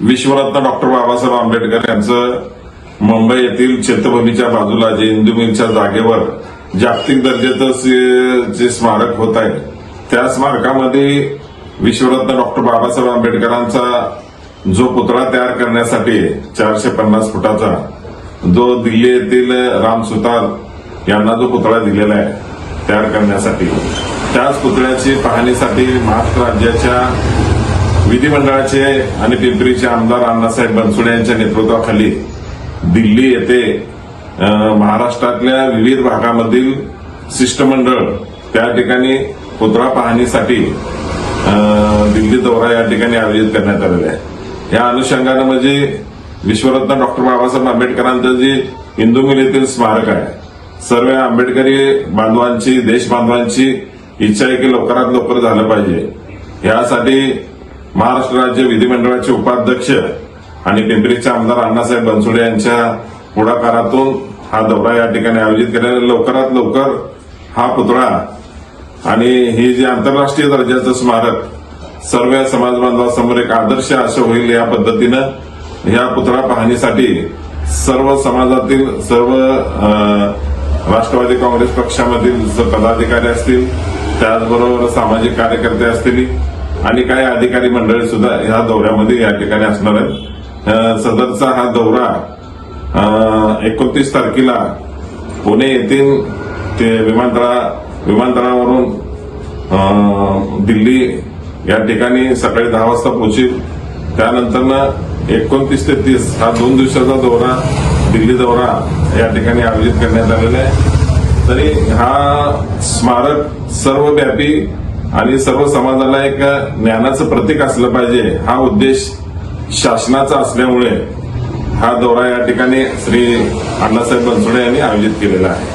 विश्वरत्न doctor Babasaheb Ambedkar यांचं मुंबई येथील चैत्यभूमीच्या बाजूला जे इंदू मिलच्या जागेवर जागतिक दर्जाचं जे स्मारक होत आहे, त्या स्मारकामध्ये विश्वरत्न डॉक्टर बाबासाहेब आंबेडकरांचा जो पुतळा तयार करण्यासाठी 450 फुटाचा जो दिल्ली येथील राम सुतार यांना जो पुतळा दिलेला आहे तयार करण्यासाठी, त्याच पुतळ्याची पाहणीसाठी महाराष्ट्र राज्याच्या विधिमंडळाचे आणि पिंपरीचे आमदार अण्णासाहेब बनसोडे यांच्या नेतृत्वाखाली दिल्ली येथे महाराष्ट्रातल्या विविध भागामधील शिष्टमंडळ त्या ठिकाणी पुतळा पाहणीसाठी दिल्ली दौरा या ठिकाणी आयोजित करण्यात आलेला आहे। या अनुषंगानं म्हणजे विश्वरत्न डॉक्टर बाबासाहेब आंबेडकरांचं जे इंदू मिल येथील स्मारक आहे, सर्व आंबेडकरी बांधवांची, देश बांधवांची इच्छा आहे की लवकरात लवकर झालं पाहिजे। यासाठी महाराष्ट्र राज्य विधिमंडळाचे उपाध्यक्ष आणि पिंपरीचे आमदार अण्णासाहेब बनसोडे यांच्या पुढाकारातून हा दौरा या ठिकाणी आयोजित केलेला। लवकरात लवकर हा पुतळा आणि ही जे आंतरराष्ट्रीय दर्जाचं स्मारक सर्व समाज बांधवांसमोर एक आदर्श असं होईल, या पद्धतीनं ह्या पुतळा पाहणीसाठी सर्व समाजातील, सर्व राष्ट्रवादी काँग्रेस पक्षामधील पदाधिकारी असतील, त्याचबरोबर सामाजिक कार्यकर्ते असतील आणि काही अधिकारी मंडळी सुद्धा ह्या दौऱ्यामध्ये या ठिकाणी असणार आहेत। सदरचा हा दौरा 29 तारखेला पुणे येथील ते विमानतळावरून दिल्ली या ठिकाणी सकाळी 10 वाजता पोहोचेल। त्यानंतर 29 ते 30 हा 2 दिवसाचा दौरा, दिल्ली दौरा या ठिकाणी आयोजित करण्यात आलेला आहे। तरी हा स्मारक सर्वव्यापी आणि सर्व समाजाला एक ज्ञानाचं प्रतीक असलं पाहिजे, हा उद्देश शासनाचा असल्यामुळे हा दौरा या ठिकाणी श्री अण्णासाहेब बनसोडे यांनी आयोजित केलेला आहे।